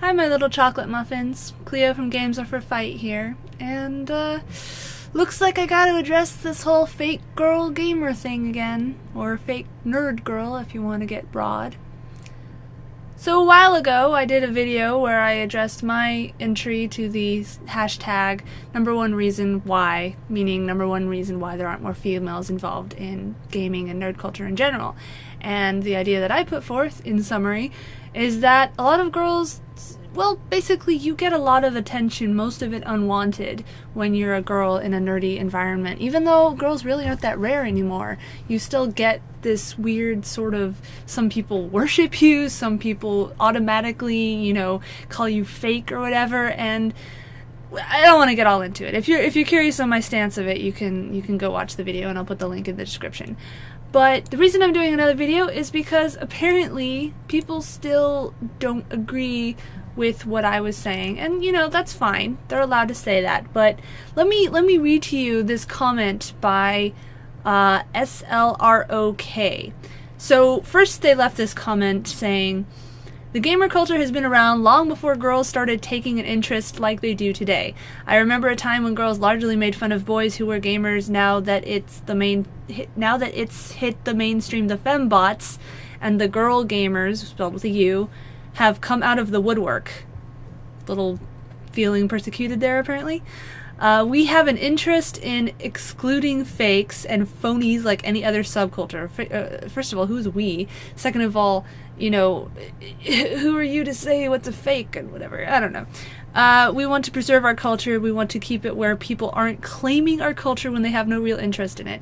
Hi, my little chocolate muffins. Cleo from Games Are for Fight here, and looks like I gotta address this whole fake girl gamer thing again, or fake nerd girl if you want to get broad. So a while ago, I did a video where I addressed my entry to the hashtag #1 reason why, meaning #1 reason why there aren't more females involved in gaming and nerd culture in general. And the idea that I put forth, in summary, is that a lot of girls, well, basically you get a lot of attention, most of it unwanted, when you're a girl in a nerdy environment. Even though girls really aren't that rare anymore, you still get this weird sort of, some people worship you, some people automatically, call you fake or whatever, and I don't want to get all into it. If you're curious on my stance of it, you can go watch the video, and I'll put the link in the description. But the reason I'm doing another video is because apparently people still don't agree with what I was saying, and that's fine. They're allowed to say that. But let me read to you this comment by SLROK. So first they left this comment saying, "The gamer culture has been around long before girls started taking an interest like they do today. I remember a time when girls largely made fun of boys who were gamers. Now that it's hit the mainstream, the fembots and the girl gamers, spelled with a U, have come out of the woodwork." Little feeling persecuted there, apparently. "We have an interest in excluding fakes and phonies like any other subculture." First of all, who's we? Second of all, who are you to say what's a fake and whatever? I don't know. "We want to preserve our culture. We want to keep it where people aren't claiming our culture when they have no real interest in it."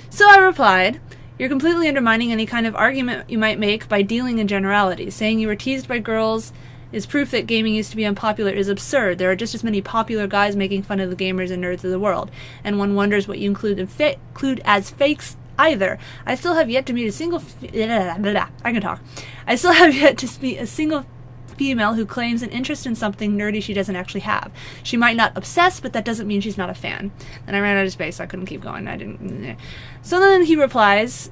So I replied, "You're completely undermining any kind of argument you might make by dealing in generalities. Saying you were teased by girls is proof that gaming used to be unpopular is absurd. There are just as many popular guys making fun of the gamers and nerds of the world, and one wonders what you include as fakes either. I still have yet to meet a single I still have yet to meet a single female who claims an interest in something nerdy she doesn't actually have. She might not obsess, but that doesn't mean she's not a fan." And I ran out of space, so I couldn't keep going. So then he replies,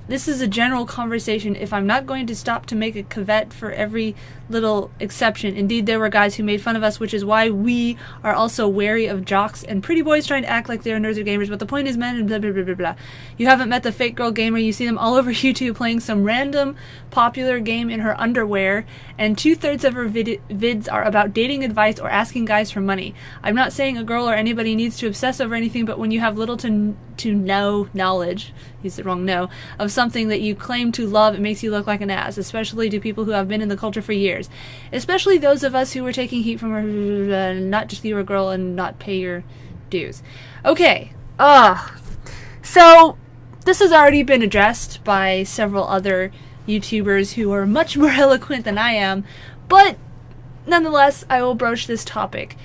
"This is a general conversation. If I'm not going to stop to make a caveat for every little exception. Indeed, there were guys who made fun of us, which is why we are also wary of jocks and pretty boys trying to act like they're nerds or gamers. But the point is men and blah, blah, blah, blah, blah. You haven't met the fake girl gamer. You see them all over YouTube playing some random popular game in her underwear, and 2/3 of her vids are about dating advice or asking guys for money. I'm not saying a girl or anybody needs to obsess over anything, but when you have little to no knowledge," use the wrong no, "of something that you claim to love, it makes you look like an ass, especially to people who have been in the culture for years. Especially those of us who were taking heat from her, not just you were a girl and not pay your dues." Okay, so this has already been addressed by several other YouTubers who are much more eloquent than I am, but nonetheless, I will broach this topic.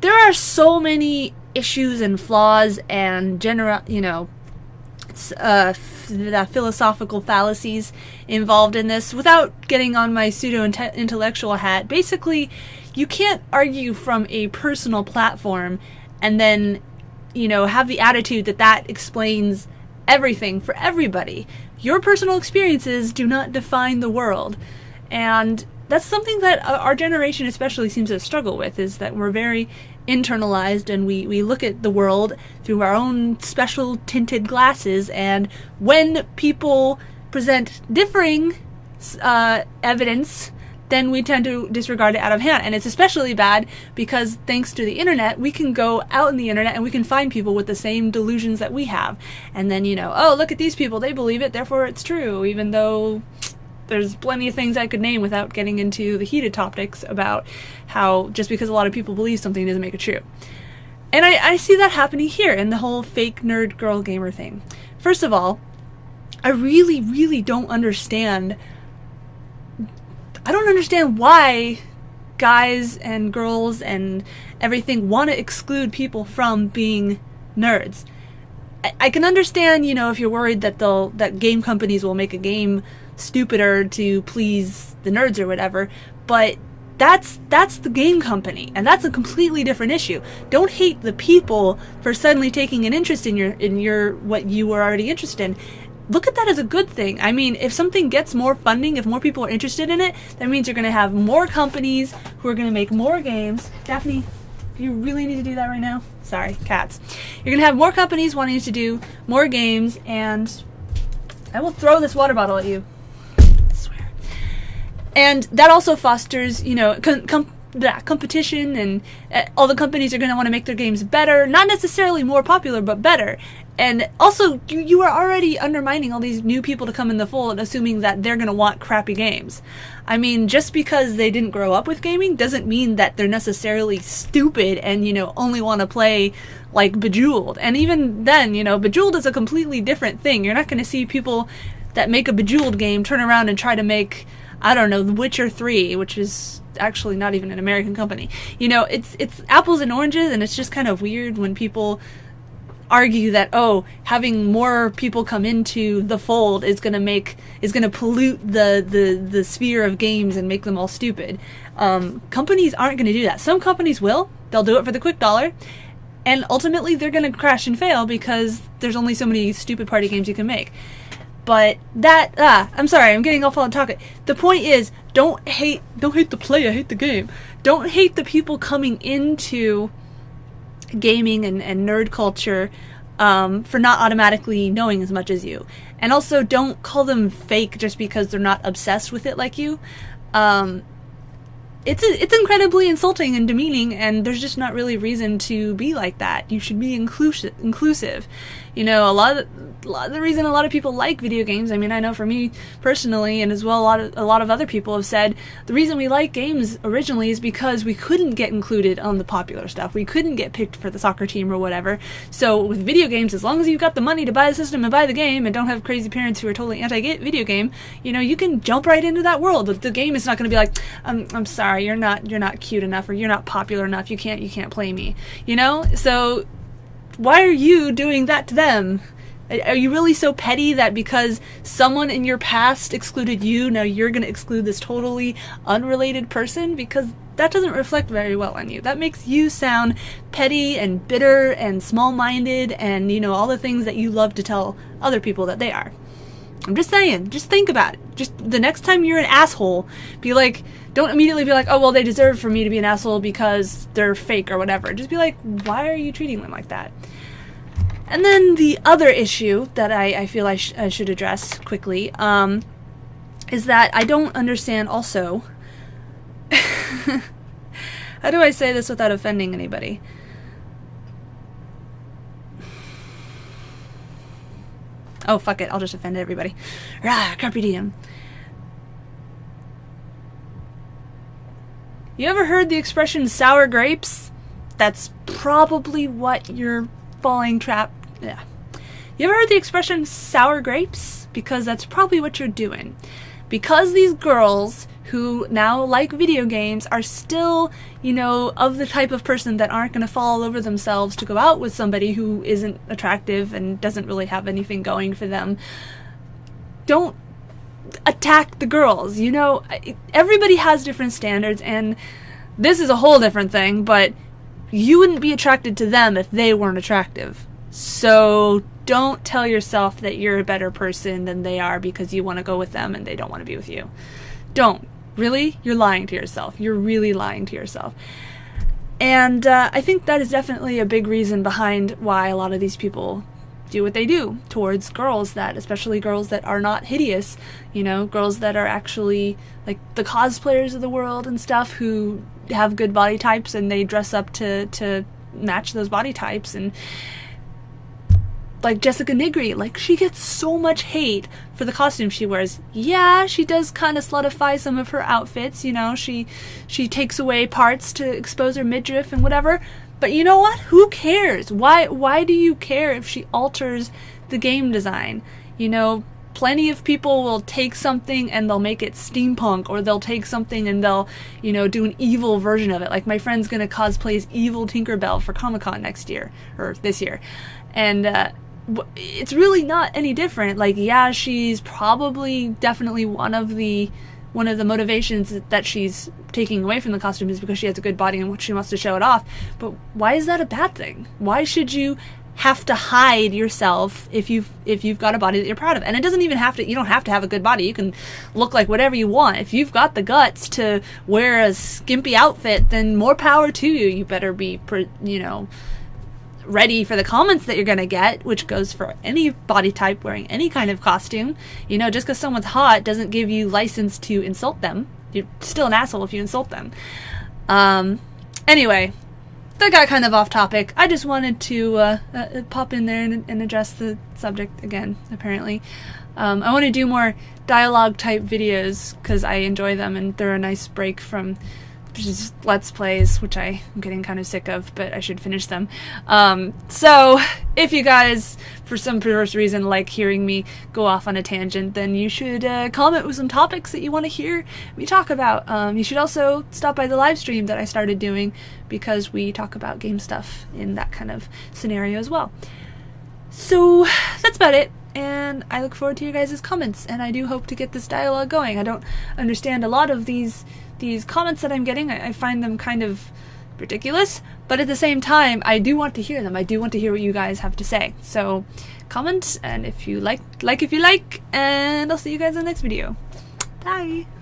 There are so many issues and flaws and philosophical fallacies involved in this. Without getting on my pseudo-intellectual hat, basically, you can't argue from a personal platform and then, have the attitude that explains everything for everybody. Your personal experiences do not define the world. And that's something that our generation especially seems to struggle with, is that we're very internalized and we look at the world through our own special tinted glasses, and when people present differing evidence, then we tend to disregard it out of hand. And it's especially bad because thanks to the internet, we can go out in the internet and we can find people with the same delusions that we have. And then, oh, look at these people, they believe it, therefore it's true, even though there's plenty of things I could name without getting into the heated topics about how just because a lot of people believe something doesn't make it true. And I see that happening here in the whole fake nerd girl gamer thing. First of all, I really, really don't understand why guys and girls and everything want to exclude people from being nerds. I can understand, if you're worried that game companies will make a game stupider to please the nerds or whatever, but that's the game company, and that's a completely different issue. Don't hate the people for suddenly taking an interest in your what you were already interested in. look at that as a good thing. I mean, if something gets more funding, if more people are interested in it, that means you're going to have more companies who are going to make more games. Daphne, you really need to do that right now? Sorry, cats. You're going to have more companies wanting to do more games, and I will throw this water bottle at you. I swear. And that also fosters, you know, competition, and all the companies are going to want to make their games better, not necessarily more popular, but better. And also, you are already undermining all these new people to come in the fold, assuming that they're going to want crappy games. I mean, just because they didn't grow up with gaming doesn't mean that they're necessarily stupid and, you know, only want to play like Bejeweled. And even then, you know, Bejeweled is a completely different thing. You're not going to see people that make a Bejeweled game turn around and try to make, I don't know, The Witcher 3, which is actually not even an American company. You know, it's apples and oranges, and it's just kind of weird when people argue that, oh, having more people come into the fold is going to pollute the sphere of games and make them all stupid. Companies aren't going to do that. Some companies will. They'll do it for the quick dollar, and ultimately they're going to crash and fail because there's only so many stupid party games you can make. But that, I'm sorry, I'm getting off on topic. The point is, don't hate the player, hate the game. Don't hate the people coming into gaming and nerd culture for not automatically knowing as much as you. And also, don't call them fake just because they're not obsessed with it like you. It's incredibly insulting and demeaning, and there's just not really reason to be like that. You should be inclusive. You know, a lot of the reason a lot of people like video games, I mean, I know for me personally, and as well a lot of other people have said, the reason we like games originally is because we couldn't get included on the popular stuff. We couldn't get picked for the soccer team or whatever. So with video games, as long as you've got the money to buy the system and buy the game and don't have crazy parents who are totally anti-video game, you know, you can jump right into that world. The game is not going to be like, I'm sorry, you're not cute enough, or you're not popular enough, you can't play me. You know? So why are you doing that to them? Are you really so petty that because someone in your past excluded you, now you're going to exclude this totally unrelated person? Because that doesn't reflect very well on you. That makes you sound petty and bitter and small-minded and, you know, all the things that you love to tell other people that they are. I'm just saying, just think about it. Just the next time you're an asshole, be like, don't immediately be like, oh, well, they deserve for me to be an asshole because they're fake or whatever. Just be like, why are you treating them like that? And then the other issue that I feel I should address quickly is that I don't understand also... How do I say this without offending anybody? Oh, fuck it, I'll just offend everybody. Rah, carpe diem. You ever heard the expression sour grapes? That's probably what you're falling trap... Yeah. You ever heard the expression sour grapes? Because that's probably what you're doing. Because these girls who now like video games are still, you know, of the type of person that aren't going to fall all over themselves to go out with somebody who isn't attractive and doesn't really have anything going for them. Don't attack the girls. You know, everybody has different standards, and this is a whole different thing, but you wouldn't be attracted to them if they weren't attractive. So don't tell yourself that you're a better person than they are because you want to go with them and they don't want to be with you. Don't. Really? You're lying to yourself. You're really lying to yourself. And I think that is definitely a big reason behind why a lot of these people do what they do towards girls, that especially girls that are not hideous, you know, girls that are actually like the cosplayers of the world and stuff who have good body types and they dress up to match those body types. And like Jessica Nigri, like, she gets so much hate for the costume she wears. Yeah, she does kind of slutify some of her outfits, you know, she takes away parts to expose her midriff and whatever, but you know what? Who cares? Why do you care if she alters the game design? You know, plenty of people will take something and they'll make it steampunk, or they'll take something and they'll, you know, do an evil version of it. Like, my friend's gonna cosplay as evil Tinkerbell for Comic-Con next year, or this year, and it's really not any different. Like, yeah, she's probably definitely one of the motivations that she's taking away from the costume is because she has a good body and she wants to show it off. But why is that a bad thing? Why should you have to hide yourself if you've got a body that you're proud of. And it doesn't even have to, you don't have to have a good body. You can look like whatever you want. If you've got the guts to wear a skimpy outfit, then more power to you. You better be, ready for the comments that you're going to get, which goes for any body type wearing any kind of costume. Just because someone's hot doesn't give you license to insult them. You're still an asshole if you insult them. Anyway, that got kind of off topic. I just wanted to pop in there and address the subject again, apparently. I want to do more dialogue type videos because I enjoy them and they're a nice break from just Let's Plays, which I am getting kind of sick of, but I should finish them. So if you guys, for some perverse reason, like hearing me go off on a tangent, then you should comment with some topics that you want to hear me talk about. You should also stop by the live stream that I started doing because we talk about game stuff in that kind of scenario as well. So that's about it. And I look forward to your guys' comments, and I do hope to get this dialogue going. I don't understand a lot of these comments that I'm getting. I find them kind of ridiculous, but at the same time, I do want to hear them. I do want to hear what you guys have to say. So comment, and if you like if you like, and I'll see you guys in the next video. Bye!